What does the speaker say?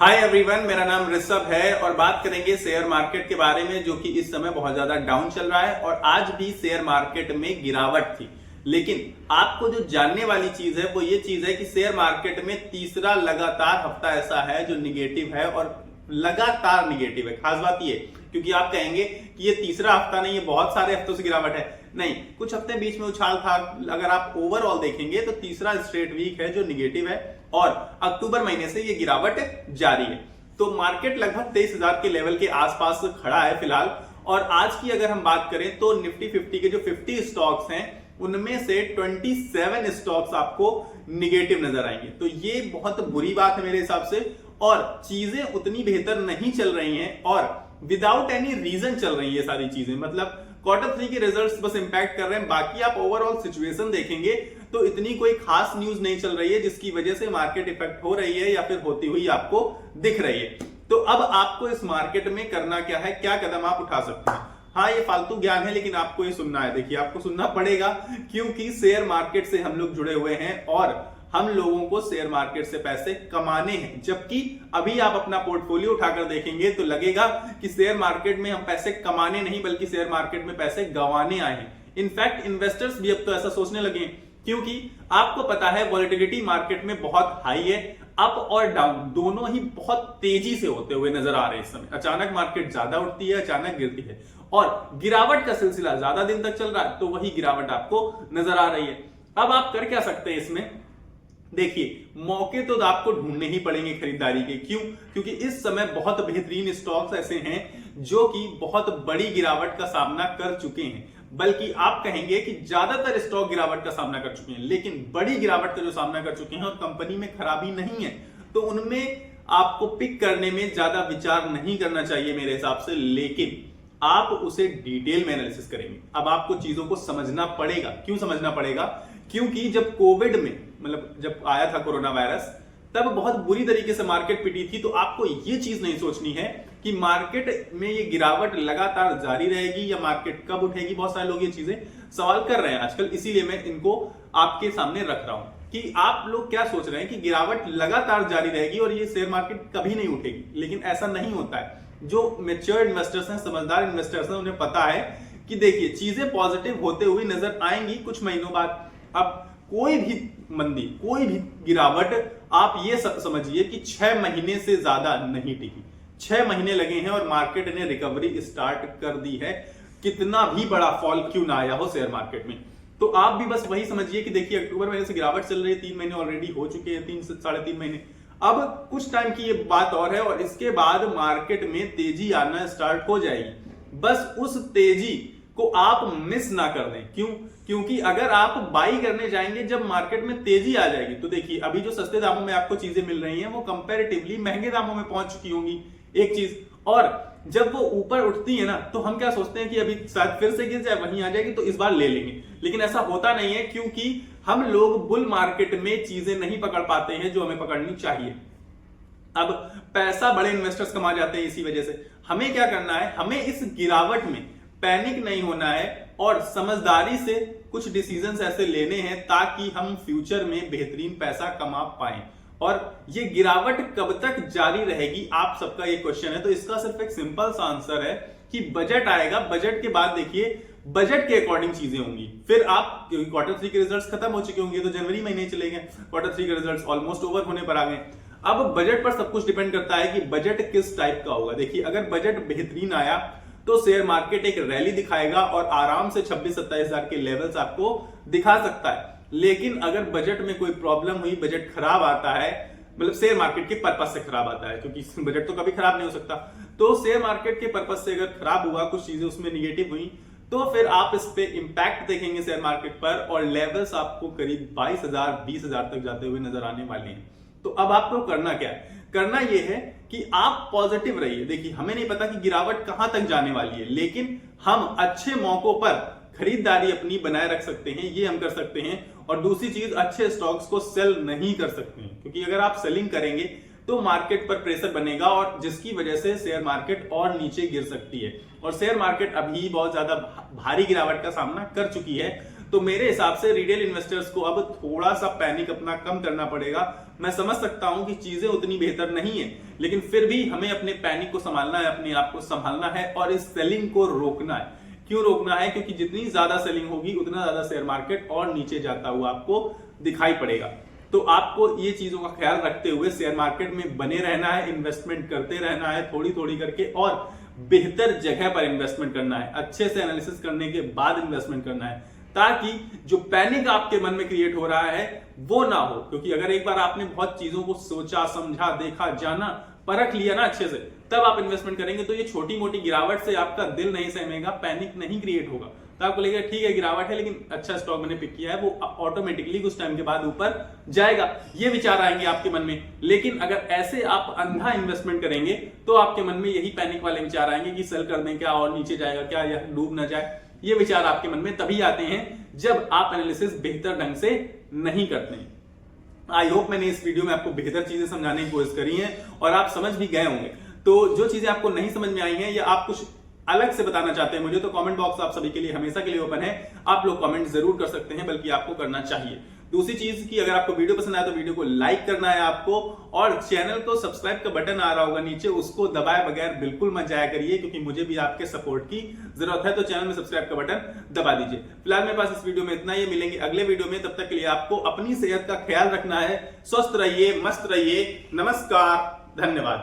Hi everyone, मेरा नाम ऋषभ है और बात करेंगे शेयर मार्केट के बारे में, जो कि इस समय बहुत ज्यादा डाउन चल रहा है और आज भी शेयर मार्केट में गिरावट थी। लेकिन आपको जो जानने वाली चीज है वो ये चीज है कि शेयर मार्केट में तीसरा लगातार हफ्ता ऐसा है जो निगेटिव है और लगातार निगेटिव है। खास बात ये, क्योंकि आप कहेंगे कि ये तीसरा हफ्ता नहीं, ये बहुत सारे हफ्तों से गिरावट है। नहीं, कुछ हफ्ते बीच में उछाल था। अगर आप ओवरऑल देखेंगे तो तीसरा स्ट्रेट वीक है जो निगेटिव है और अक्टूबर महीने से ये गिरावट जारी है। तो मार्केट लगभग 23,000 के लेवल के आसपास खड़ा है फिलहाल। और आज की अगर हम बात करें तो निफ्टी 50 के जो 50 स्टॉक्स हैं उनमें से 27 स्टॉक्स आपको निगेटिव नजर आएंगे। तो ये बहुत बुरी बात है मेरे हिसाब से, और चीजें उतनी बेहतर नहीं चल रही हैं और विदाउट एनी रीजन चल रही है सारी चीजें। मतलब Q3 के रिजल्ट्स बस इंपैक्ट कर रहे हैं, बाकी आप ओवरऑल सिचुएशन देखेंगे तो इतनी कोई खास न्यूज नहीं चल रही है जिसकी वजह से मार्केट इफेक्ट हो रही है या फिर होती हुई आपको दिख रही है। तो अब आपको इस मार्केट में करना क्या है, क्या कदम आप उठा सकते हैं। हाँ, ये फालतू ज्ञान है लेकिन आपको ये सुनना है। देखिए, आपको सुनना पड़ेगा क्योंकि शेयर मार्केट से हम लोग जुड़े हुए हैं और हम लोगों को शेयर मार्केट से पैसे कमाने हैं। जबकि अभी आप अपना पोर्टफोलियो उठाकर देखेंगे तो लगेगा कि शेयर मार्केट में हम पैसे कमाने नहीं बल्कि शेयर मार्केट में पैसे गंवाने आए हैं। इनफैक्ट इन्वेस्टर्स भी अब तो ऐसा सोचने लगे, क्योंकि आपको पता है वॉलेटिलिटी मार्केट में बहुत हाई है। अप और डाउन दोनों ही बहुत तेजी से होते हुए नजर आ रहे हैं इस समय। अचानक मार्केट ज्यादा उठती है, अचानक गिरती है और गिरावट का सिलसिला ज्यादा दिन तक चल रहा है, तो वही गिरावट आपको नजर आ रही है। अब आप कर क्या सकते हैं इसमें? देखिए, मौके तो आपको ढूंढने ही पड़ेंगे खरीदारी के। क्यों? क्योंकि इस समय बहुत बेहतरीन स्टॉक्स ऐसे हैं जो कि बहुत बड़ी गिरावट का सामना कर चुके हैं। बल्कि आप कहेंगे कि ज्यादातर स्टॉक गिरावट का सामना कर चुके हैं, लेकिन बड़ी गिरावट का जो सामना कर चुके हैं और कंपनी में खराबी नहीं है, तो उनमें आपको पिक करने में ज्यादा विचार नहीं करना चाहिए मेरे हिसाब से। लेकिन आप उसे डिटेल में एनालिसिस करेंगे। अब आपको चीजों को समझना पड़ेगा। क्यों समझना पड़ेगा? क्योंकि जब कोविड में, मतलब जब आया था कोरोना वायरस, तब बहुत बुरी तरीके से मार्केट पिटी थी। तो आपको ये चीज नहीं सोचनी है कि मार्केट में ये गिरावट लगातार जारी रहेगी या मार्केट कब उठेगी। बहुत सारे लोग ये चीजें सवाल कर रहे हैं आजकल, इसीलिए मैं इनको आपके सामने रख रहा हूं कि आप लोग क्या सोच रहे हैं कि गिरावट लगातार जारी रहेगी और ये शेयर मार्केट कभी नहीं उठेगी। लेकिन ऐसा नहीं होता है। जो मैच्योर इन्वेस्टर्स हैं, समझदार इन्वेस्टर्स हैं, उन्हें पता है कि देखिए, चीजें पॉजिटिव होते हुए नजर आएंगी कुछ महीनों बाद। अब कोई भी मंदी, कोई भी गिरावट, आप ये समझिए कि 6 महीने से ज्यादा नहीं टिकी। 6 महीने लगे हैं और मार्केट ने रिकवरी स्टार्ट कर दी है, कितना भी बड़ा फॉल क्यों ना आया हो शेयर मार्केट में। तो आप भी बस वही समझिए कि देखिए, अक्टूबर महीने से गिरावट चल रही है, 3 महीने ऑलरेडी हो चुके हैं, 3 से 3.5 महीने। अब कुछ टाइम की ये बात और है और इसके बाद मार्केट में तेजी आना स्टार्ट हो जाएगी। बस उस तेजी को आप मिस ना कर दें। क्यों? क्योंकि अगर आप बाई करने जाएंगे जब मार्केट में तेजी आ जाएगी, तो देखिए, अभी जो सस्ते दामों में आपको चीजें मिल रही हैं वो कंपैरेटिवली महंगे दामों में पहुंच चुकी होंगी, एक चीज। और जब वो ऊपर उठती है ना, तो हम क्या सोचते हैं कि अभी शायद फिर से गिर जाए, वहीं आ जाएगी तो इस बार ले लेंगे। लेकिन ऐसा होता नहीं है, क्योंकि हम लोग बुल मार्केट में चीजें नहीं पकड़ पाते हैं जो हमें पकड़नी चाहिए। अब पैसा बड़े इन्वेस्टर्स कमा जाते हैं इसी वजह से। हमें क्या करना है? हमें इस गिरावट में पैनिक नहीं होना है और समझदारी से कुछ डिसीजंस ऐसे लेने हैं ताकि हम फ्यूचर में बेहतरीन पैसा कमा पाएं। और ये गिरावट कब तक जारी रहेगी, आप सबका ये क्वेश्चन है। तो इसका सिर्फ एक सिंपल सा आंसर है कि बजट आएगा। बजट के बाद देखिए, बजट के अकॉर्डिंग चीजें होंगी। फिर आप, क्योंकि Q3 के रिजल्ट्स खत्म हो चुके होंगे तो जनवरी महीने चले गए, Q3 के रिजल्ट्स ऑलमोस्ट ओवर होने पर आ गए। अब बजट पर सब कुछ डिपेंड करता है कि बजट किस टाइप का होगा। देखिए, अगर बजट बेहतरीन आया तो शेयर मार्केट एक रैली दिखाएगा और आराम से 26-27 हजार के लेवल्स आपको दिखा सकता है। लेकिन अगर बजट में कोई प्रॉब्लम हुई, बजट खराब आता है, मतलब शेयर मार्केट के पर्पज से खराब आता है, क्योंकि बजट तो कभी खराब नहीं हो सकता, तो शेयर मार्केट के पर्पज से अगर खराब हुआ, कुछ चीजें उसमें निगेटिव हुई, तो फिर आप इस पे इंपैक्ट देखेंगे शेयर मार्केट पर और लेवल्स आपको करीब 22,000 20,000 तक जाते हुए नजर आने वाले हैं। तो अब आपको करना क्या है? करना यह है कि आप पॉजिटिव रहिए। देखिए, हमें नहीं पता कि गिरावट कहां तक जाने वाली है, लेकिन हम अच्छे मौकों पर खरीदारी अपनी बनाए रख सकते हैं, ये हम कर सकते हैं। और दूसरी चीज, अच्छे स्टॉक्स को सेल नहीं कर सकते हैं, क्योंकि अगर आप सेलिंग करेंगे तो मार्केट पर प्रेशर बनेगा और जिसकी वजह से शेयर मार्केट और नीचे गिर सकती है। और शेयर मार्केट अभी बहुत ज्यादा भारी गिरावट का सामना कर चुकी है। तो मेरे हिसाब से रिटेल इन्वेस्टर्स को अब थोड़ा सा पैनिक अपना कम करना पड़ेगा। मैं समझ सकता हूं कि चीजें उतनी बेहतर नहीं है, लेकिन फिर भी हमें अपने पैनिक को संभालना है, अपने आप को संभालना है और इस सेलिंग को रोकना है। क्यों रोकना है? क्योंकि जितनी ज्यादा सेलिंग होगी उतना ज्यादा शेयर मार्केट और नीचे जाता हुआ आपको दिखाई पड़ेगा। तो आपको ये चीजों का ख्याल रखते हुए शेयर मार्केट में बने रहना है, इन्वेस्टमेंट करते रहना है थोड़ी थोड़ी करके, और बेहतर जगह पर इन्वेस्टमेंट करना है, अच्छे से एनालिसिस करने के बाद इन्वेस्टमेंट करना है, ताकि जो पैनिक आपके मन में क्रिएट हो रहा है वो ना हो। क्योंकि अगर एक बार आपने बहुत चीजों को सोचा, समझा, देखा, जाना, परख लिया ना अच्छे से, तब आप इन्वेस्टमेंट करेंगे तो ये छोटी मोटी गिरावट से आपका दिल नहीं सहमेगा, पैनिक नहीं क्रिएट होगा। तो आपको लगेगा ठीक है गिरावट है लेकिन अच्छा स्टॉक मैंने पिक किया है, वो ऑटोमेटिकली कुछ टाइम के बाद ऊपर जाएगा, ये विचार आएंगे आपके मन में। लेकिन अगर ऐसे आप अंधा इन्वेस्टमेंट करेंगे तो आपके मन में यही पैनिक वाले विचार आएंगे कि सेल कर दें क्या, और नीचे जाएगा क्या, या डूब ना जाए। ये विचार आपके मन में तभी आते हैं जब आप एनालिसिस बेहतर ढंग से नहीं करते हैं। आई होप मैंने इस वीडियो में आपको बेहतर चीजें समझाने की कोशिश करी है और आप समझ भी गए होंगे। तो जो चीजें आपको नहीं समझ में आई हैं या आप कुछ अलग से बताना चाहते हैं मुझे, तो कमेंट बॉक्स आप सभी के लिए हमेशा के लिए ओपन है। आप लोग कमेंट जरूर कर सकते हैं, बल्कि आपको करना चाहिए। दूसरी चीज की अगर आपको वीडियो पसंद आए तो वीडियो को लाइक करना है आपको, और चैनल को सब्सक्राइब का बटन आ रहा होगा नीचे, उसको दबाए बगैर बिल्कुल मत जाया करिए, क्योंकि मुझे भी आपके सपोर्ट की जरूरत है। तो चैनल में सब्सक्राइब का बटन दबा दीजिए। फिलहाल मेरे पास इस वीडियो में इतना ही, मिलेंगे अगले वीडियो में। तब तक के लिए आपको अपनी सेहत का ख्याल रखना है। स्वस्थ रहिए, मस्त रहिए। नमस्कार, धन्यवाद।